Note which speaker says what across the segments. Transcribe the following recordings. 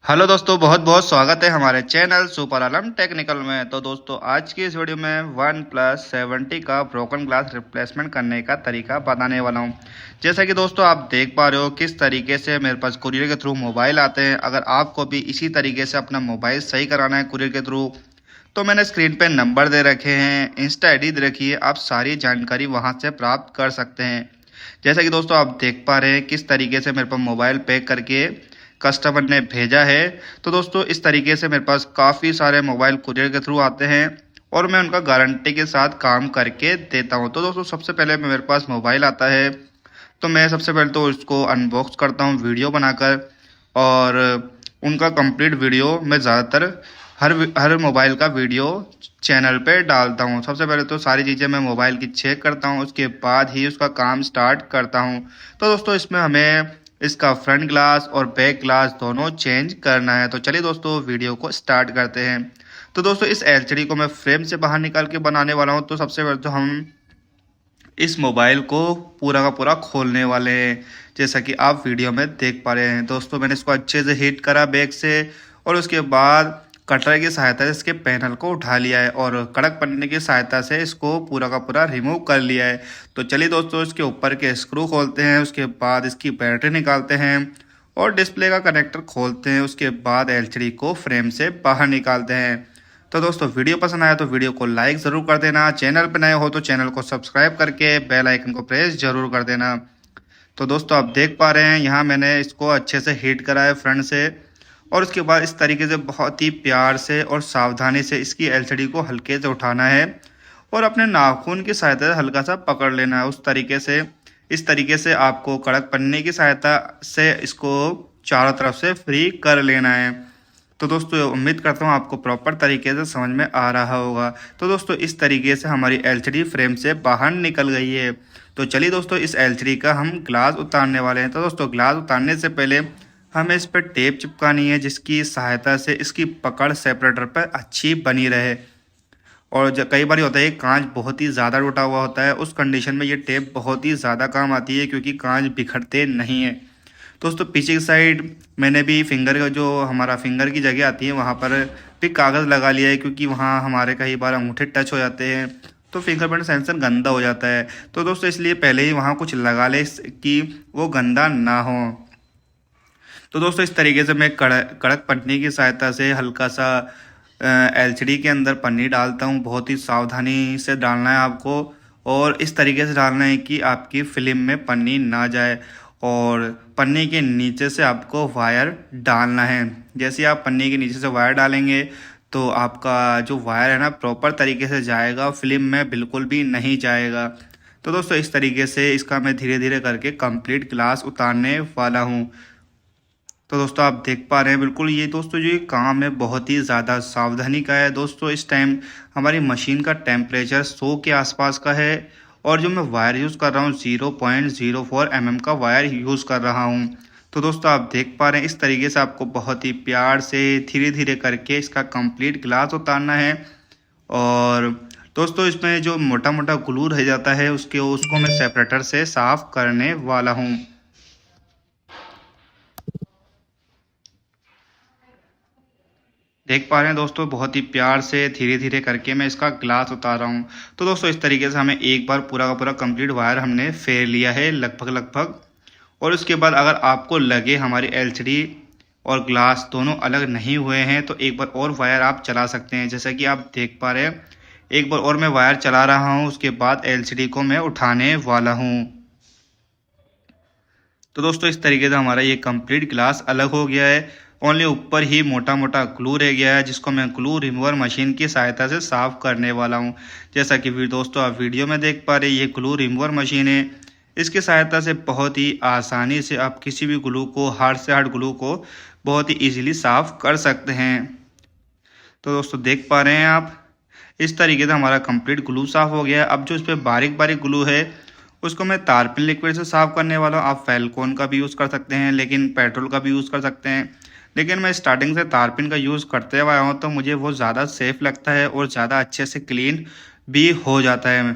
Speaker 1: Hello दोस्तों, बहुत बहुत स्वागत है हमारे चैनल सुपर आलम टेक्निकल में। तो दोस्तों, आज की इस वीडियो में वन प्लस 70 का ब्रोकन ग्लास रिप्लेसमेंट करने का तरीका बताने वाला हूं। जैसा कि दोस्तों आप देख पा रहे हो किस तरीके से मेरे पास कुरियर के थ्रू मोबाइल आते हैं। अगर आपको भी इसी तरीके से अपना मोबाइल सही कराना है कुरियर के थ्रू, तो मैंने स्क्रीन पे नंबर दे रखे हैं, इंस्टा आई डी दे रखी है, आप सारी जानकारी वहाँ से प्राप्त कर सकते हैं। जैसा कि दोस्तों आप देख पा रहे हैं किस तरीके से मेरे पास मोबाइल पैक करके कस्टमर ने भेजा है। तो दोस्तों, इस तरीके से मेरे पास काफ़ी सारे मोबाइल कुरियर के थ्रू आते हैं और मैं उनका गारंटी के साथ काम करके देता हूं। तो दोस्तों, सबसे पहले मेरे पास मोबाइल आता है तो मैं सबसे पहले तो उसको अनबॉक्स करता हूं वीडियो बनाकर, और उनका कंप्लीट वीडियो मैं ज़्यादातर हर मोबाइल का वीडियो चैनल पे डालता हूं। सबसे पहले तो सारी चीज़ें मैं मोबाइल की चेक करता हूं, उसके बाद ही उसका काम स्टार्ट करता हूं। तो दोस्तों, इसमें हमें इसका फ्रंट ग्लास और बैक ग्लास दोनों चेंज करना है। तो चलिए दोस्तों, वीडियो को स्टार्ट करते हैं। तो दोस्तों, इस एलसीडी को मैं फ्रेम से बाहर निकाल के बनाने वाला हूं। तो सबसे पहले तो हम इस मोबाइल को पूरा का पूरा खोलने वाले हैं, जैसा कि आप वीडियो में देख पा रहे हैं। दोस्तों, मैंने इसको अच्छे से हीट करा बैक से, और उसके बाद कटर की सहायता से इसके पैनल को उठा लिया है और कड़क पन्ने की सहायता से इसको पूरा का पूरा रिमूव कर लिया है। तो चलिए दोस्तों, इसके ऊपर के स्क्रू खोलते हैं, उसके बाद इसकी बैटरी निकालते हैं और डिस्प्ले का कनेक्टर खोलते हैं। उसके बाद एलसीडी को फ्रेम से बाहर निकालते हैं। तो दोस्तों, वीडियो पसंद आया तो वीडियो को लाइक ज़रूर कर देना, चैनल पर नए हो तो चैनल को सब्सक्राइब करके बेल आइकन को प्रेस जरूर कर देना। तो दोस्तों, आप देख पा रहे हैं यहाँ मैंने इसको अच्छे से हीट करा है फ्रंट से, और उसके बाद इस तरीके से बहुत ही प्यार से और सावधानी से इसकी एलसीडी को हल्के से उठाना है और अपने नाखून की सहायता से हल्का सा पकड़ लेना है। उस तरीके से इस तरीके से आपको कड़क पन्ने की सहायता से इसको चारों तरफ से फ्री कर लेना है। तो दोस्तों, उम्मीद करता हूँ आपको प्रॉपर तरीके से समझ में आ रहा होगा। तो दोस्तों, इस तरीके से हमारी एलसीडी फ्रेम से बाहर निकल गई है। तो चलिए दोस्तों, इस एलसीडी का हम ग्लास उतारने वाले हैं। तो दोस्तों, ग्लास उतारने से पहले हमें इस पर टेप चिपकानी है, जिसकी सहायता से इसकी पकड़ सेपरेटर पर अच्छी बनी रहे। और कई बार होता है कांच बहुत ही ज़्यादा टूटा हुआ होता है, उस कंडीशन में ये टेप बहुत ही ज़्यादा काम आती है, क्योंकि कांच बिखरते नहीं है। दोस्तों, पीछे की साइड मैंने भी फिंगर का जो हमारा फिंगर की जगह आती है वहाँ पर भी कागज़ लगा लिया है, क्योंकि वहाँ हमारे कई बार अंगूठे टच हो जाते हैं तो फिंगरप्रिंट सेंसर गंदा हो जाता है। तो दोस्तों, इसलिए पहले ही वहाँ कुछ लगा ले कि वो गंदा ना हो। तो दोस्तों, इस तरीके से मैं कड़क पन्नी की सहायता से हल्का सा एलसीडी के अंदर पन्नी डालता हूँ। बहुत ही सावधानी से डालना है आपको, और इस तरीके से डालना है कि आपकी फिल्म में पन्नी ना जाए, और पन्नी के नीचे से आपको वायर डालना है। जैसे आप पन्नी के नीचे से वायर डालेंगे तो आपका जो वायर है ना प्रॉपर तरीके से जाएगा, फिल्म में बिल्कुल भी नहीं जाएगा। तो दोस्तों, इस तरीके से इसका मैं धीरे धीरे करके कंप्लीट ग्लास उतारने वाला हूँ। तो दोस्तों, आप देख पा रहे हैं बिल्कुल ये दोस्तों जो ये काम है बहुत ही ज़्यादा सावधानी का है। दोस्तों, इस टाइम हमारी मशीन का टेम्परेचर 100 के आसपास का है, और जो मैं वायर यूज़ कर रहा हूँ 0.04 mm का वायर यूज़ कर रहा हूँ। तो दोस्तों, आप देख पा रहे हैं इस तरीके से आपको बहुत ही प्यार से धीरे धीरे करके इसका कंप्लीट ग्लास उतारना है। और दोस्तों, इसमें जो मोटा मोटा ग्लू रह जाता है उसको मैं सेपरेटर से साफ़ करने वाला हूँ। देख पा रहे हैं दोस्तों, बहुत ही प्यार से धीरे धीरे करके मैं इसका ग्लास उतार रहा हूँ। तो दोस्तों, इस तरीके से हमें एक बार पूरा का पूरा कंप्लीट वायर हमने फेर लिया है लगभग। और उसके बाद अगर आपको लगे हमारी एलसीडी और ग्लास दोनों अलग नहीं हुए हैं तो एक बार और वायर आप चला सकते हैं। जैसा कि आप देख पा रहे हैं, एक बार और मैं वायर चला रहा हूँ, उसके बाद एलसीडी को मैं उठाने वाला हूँ। तो दोस्तों, इस तरीके से हमारा ये कंप्लीट ग्लास अलग हो गया है। ओनली ऊपर ही मोटा मोटा ग्लू रह गया है, जिसको मैं ग्लू रिमूवर मशीन की सहायता से साफ़ करने वाला हूँ। जैसा कि दोस्तों आप वीडियो में देख पा रहे हैं, ये ग्लू रिमूवर मशीन है। इसकी सहायता से बहुत ही आसानी से आप किसी भी ग्लू को, हार्ड से हार्ड ग्लू को बहुत ही ईजिली साफ़ कर सकते हैं। तो दोस्तों, देख पा रहे हैं आप, इस तरीके से हमारा कंप्लीट ग्लू साफ़ हो गया है। अब जो इस पर बारीक बारीक ग्लू है उसको मैं तारपिन लिक्विड से साफ़ करने वाला हूँ। आप फेल्कोन का भी यूज़ कर सकते हैं, लेकिन पेट्रोल का भी यूज़ कर सकते हैं, लेकिन मैं स्टार्टिंग से तारपिन का यूज़ करते हुए आया हूँ तो मुझे वो ज़्यादा सेफ़ लगता है और ज़्यादा अच्छे से क्लीन भी हो जाता है।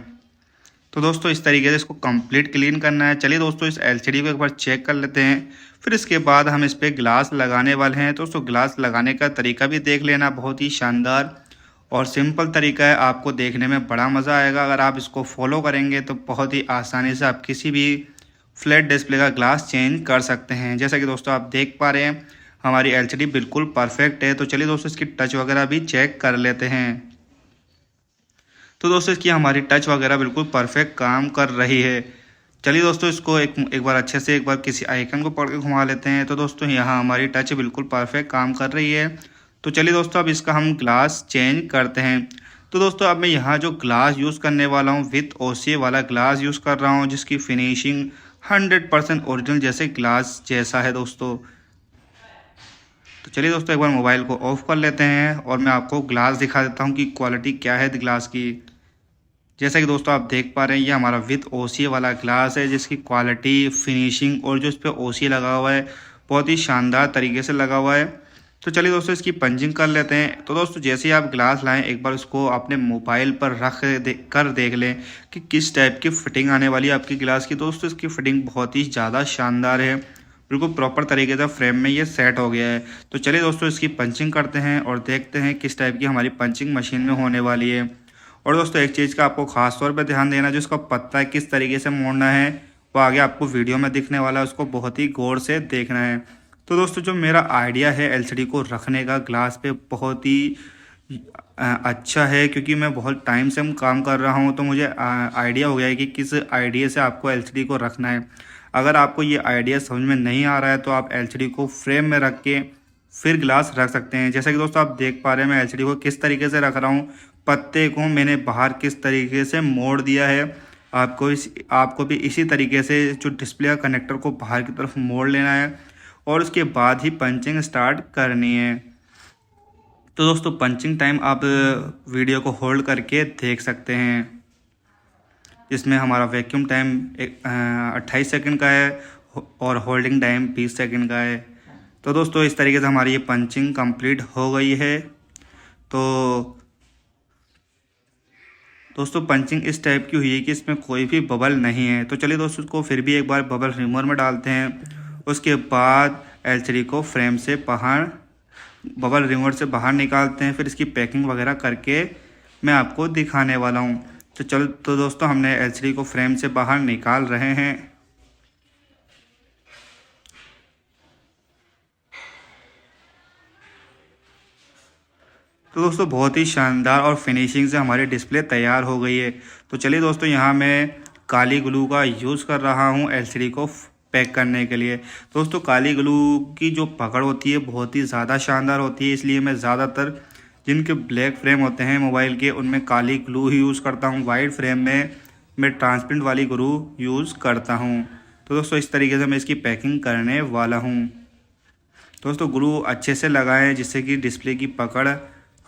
Speaker 1: तो दोस्तों इस तरीके से इसको कंप्लीट क्लीन करना है। चलिए दोस्तों इस एलसीडी को एक बार चेक कर लेते हैं, फिर इसके बाद हम इस पर ग्लास लगाने वाले हैं। तो दोस्तों ग्लास लगाने का तरीका भी देख लेना, बहुत ही शानदार और सिंपल तरीका है, आपको देखने में बड़ा मज़ा आएगा। अगर आप इसको फॉलो करेंगे तो बहुत ही आसानी से आप किसी भी फ्लैट डिस्प्ले का ग्लास चेंज कर सकते हैं। जैसा कि दोस्तों आप देख पा रहे हैं हमारी एलसीडी बिल्कुल परफेक्ट है। तो चलिए दोस्तों इसकी टच वगैरह भी चेक कर लेते हैं। तो दोस्तों इसकी हमारी टच वगैरह बिल्कुल परफेक्ट काम कर रही है। चलिए दोस्तों इसको एक बार अच्छे से एक बार किसी आइकन को पकड़ के घुमा लेते हैं। तो दोस्तों यहाँ हमारी टच बिल्कुल परफेक्ट काम कर रही है। तो चलिए दोस्तों अब इसका हम ग्लास चेंज करते हैं। तो दोस्तों अब मैं यहाँ जो ग्लास यूज़ करने वाला हूँ विथ ओसीए वाला ग्लास यूज़ कर रहा हूँ, जिसकी फिनिशिंग 100% ओरिजिनल जैसे ग्लास जैसा है दोस्तों। तो चलिए दोस्तों एक बार मोबाइल को ऑफ कर लेते हैं और मैं आपको ग्लास दिखा देता हूँ कि क्वालिटी क्या है ग्लास की। जैसा कि दोस्तों आप देख पा रहे हैं ये हमारा विथ ओसीए वाला ग्लास है, जिसकी क्वालिटी, फिनिशिंग और जो इस पर ओसीए लगा हुआ है बहुत ही शानदार तरीके से लगा हुआ है। तो चलिए दोस्तों इसकी पंचिंग कर लेते हैं। तो दोस्तों जैसे ही आप ग्लास लाएं एक बार उसको अपने मोबाइल पर रख कर देख लें कि किस टाइप की फिटिंग आने वाली है आपकी ग्लास की। दोस्तों इसकी फिटिंग बहुत ही ज़्यादा शानदार है, बिल्कुल प्रॉपर तरीके से फ्रेम में ये सेट हो गया है। तो चलिए दोस्तों इसकी पंचिंग करते हैं और देखते हैं किस टाइप की हमारी पंचिंग मशीन में होने वाली है। और दोस्तों एक चीज़ का आपको खास तौर पर ध्यान देना, जो इसका पत्ता है किस तरीके से मोड़ना है वो आगे आपको वीडियो में दिखने वाला है, उसको बहुत ही गौर से देखना है। तो दोस्तों जो मेरा आइडिया है एलसीडी को रखने का ग्लास पे बहुत ही अच्छा है, क्योंकि मैं बहुत टाइम से हम काम कर रहा हूँ। तो मुझे आइडिया हो गया है कि किस आइडिया से आपको एलसीडी को रखना है। अगर आपको ये आइडिया समझ में नहीं आ रहा है तो आप एलसीडी को फ्रेम में रख के फिर ग्लास रख सकते हैं। जैसा कि दोस्तों आप देख पा रहे हैं मैं एलसीडी को किस तरीके से रख रहा हूँ, पत्ते को मैंने बाहर किस तरीके से मोड़ दिया है। आपको भी इसी तरीके से जो डिस्प्ले का कनेक्टर को बाहर की तरफ मोड़ लेना है और उसके बाद ही पंचिंग स्टार्ट करनी है। तो दोस्तों पंचिंग टाइम आप वीडियो को होल्ड करके देख सकते हैं, जिसमें हमारा वैक्यूम टाइम 28 सेकंड का है और होल्डिंग टाइम 20 सेकंड का है। तो दोस्तों इस तरीके से हमारी ये पंचिंग कंप्लीट हो गई है। तो दोस्तों पंचिंग इस टाइप की हुई है कि इसमें कोई भी बबल नहीं है। तो चलिए दोस्तों इसको फिर भी एक बार बबल रिमूवर में डालते हैं। उसके बाद एलसीडी को फ्रेम से बाहर बबल रिमूवर से बाहर निकालते हैं, फिर इसकी पैकिंग वगैरह करके मैं आपको दिखाने वाला हूँ। तो दोस्तों हमने एलसीडी को फ्रेम से बाहर निकाल रहे हैं। तो दोस्तों बहुत ही शानदार और फिनिशिंग से हमारी डिस्प्ले तैयार हो गई है। तो चलिए दोस्तों यहाँ मैं काली ग्लू का यूज़ कर रहा हूँ एलसीडी को पैक करने के लिए। दोस्तों काली ग्लू की जो पकड़ होती है बहुत ही ज़्यादा शानदार होती है, इसलिए मैं ज़्यादातर जिनके ब्लैक फ्रेम होते हैं मोबाइल के उनमें काली ग्लू ही यूज़ करता हूँ। वाइट फ्रेम में मैं ट्रांसपेरेंट वाली ग्लू यूज़ करता हूँ। तो दोस्तों इस तरीके से मैं इसकी पैकिंग करने वाला हूँ। दोस्तों ग्लू अच्छे से लगाएं जिससे कि डिस्प्ले की पकड़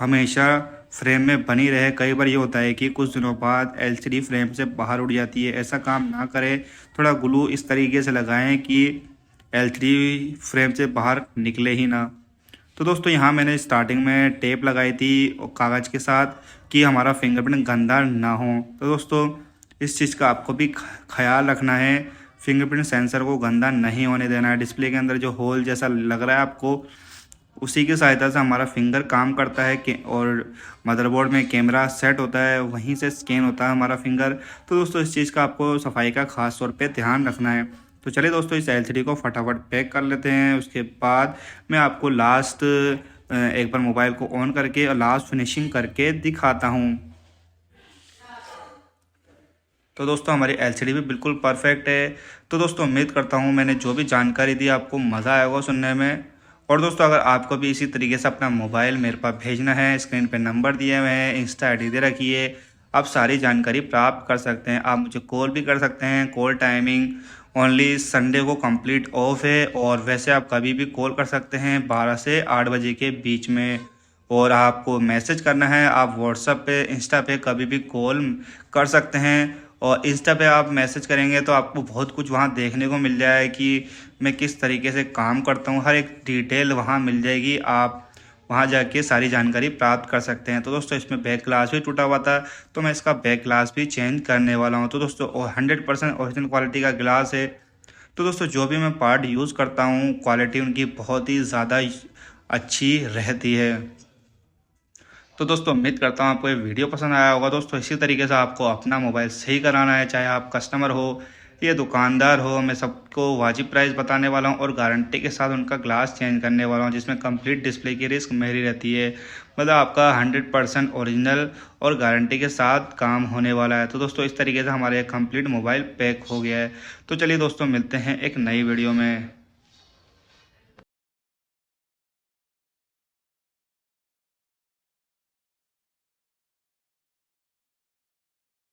Speaker 1: हमेशा फ्रेम में बनी रहे। कई बार ये होता है कि कुछ दिनों बाद एलसीडी फ्रेम से बाहर उड़ जाती है, ऐसा काम ना करें। थोड़ा ग्लू इस तरीके से लगाएं कि एलसीडी फ्रेम से बाहर निकले ही ना। तो दोस्तों यहाँ मैंने स्टार्टिंग में टेप लगाई थी कागज़ के साथ कि हमारा फिंगरप्रिंट गंदा ना हो। तो दोस्तों इस चीज़ का आपको भी ख्याल रखना है, फिंगरप्रिंट सेंसर को गंदा नहीं होने देना है। डिस्प्ले के अंदर जो होल जैसा लग रहा है आपको, उसी की सहायता से हमारा फिंगर काम करता है कि और मदरबोर्ड में कैमरा सेट होता है, वहीं से स्कैन होता है हमारा फिंगर। तो दोस्तों इस चीज़ का आपको सफाई का खास तौर पे ध्यान रखना है। तो चलिए दोस्तों इस एलसीडी को फटाफट पैक कर लेते हैं। उसके बाद मैं आपको लास्ट एक बार मोबाइल को ऑन करके और लास्ट फिनिशिंग करके दिखाता हूँ। तो दोस्तों हमारी एलसीडी भी बिल्कुल परफेक्ट है। तो दोस्तों उम्मीद करता हूँ मैंने जो भी जानकारी दी आपको मज़ा आएगा सुनने में। और दोस्तों अगर आपको भी इसी तरीके से अपना मोबाइल मेरे पास भेजना है, स्क्रीन पे नंबर दिए हुए हैं, इंस्टा आईडी दे रखी है, आप सारी जानकारी प्राप्त कर सकते हैं। आप मुझे कॉल भी कर सकते हैं। कॉल टाइमिंग ओनली संडे को कंप्लीट ऑफ है, और वैसे आप कभी भी कॉल कर सकते हैं 12 से 8 बजे के बीच में। और आपको मैसेज करना है आप व्हाट्सएप पे, इंस्टा पे कभी भी कॉल कर सकते हैं। और इंस्टा पे आप मैसेज करेंगे तो आपको बहुत कुछ वहाँ देखने को मिल जाए कि मैं किस तरीके से काम करता हूँ, हर एक डिटेल वहाँ मिल जाएगी। आप वहाँ जाके सारी जानकारी प्राप्त कर सकते हैं। तो दोस्तों इसमें बैक ग्लास भी टूटा हुआ था, तो मैं इसका बैक ग्लास भी चेंज करने वाला हूँ। तो दोस्तों 100% ओरिजिनल क्वालिटी का ग्लास है। तो दोस्तों जो भी मैं पार्ट यूज़ करता हूँ क्वालिटी उनकी बहुत ही ज़्यादा अच्छी रहती है। तो दोस्तों उम्मीद करता हूँ आपको ये वीडियो पसंद आया होगा। दोस्तों इसी तरीके से आपको अपना मोबाइल सही कराना है, चाहे आप कस्टमर हो या दुकानदार हो, मैं सबको वाजिब प्राइस बताने वाला हूँ और गारंटी के साथ उनका ग्लास चेंज करने वाला हूँ, जिसमें कंप्लीट डिस्प्ले की रिस्क मेरी रहती है। मतलब आपका 100% ओरिजिनल और गारंटी के साथ काम होने वाला है। तो दोस्तों इस तरीके से हमारे कंप्लीट मोबाइल पैक हो गया है। तो चलिए दोस्तों मिलते हैं एक नई वीडियो में।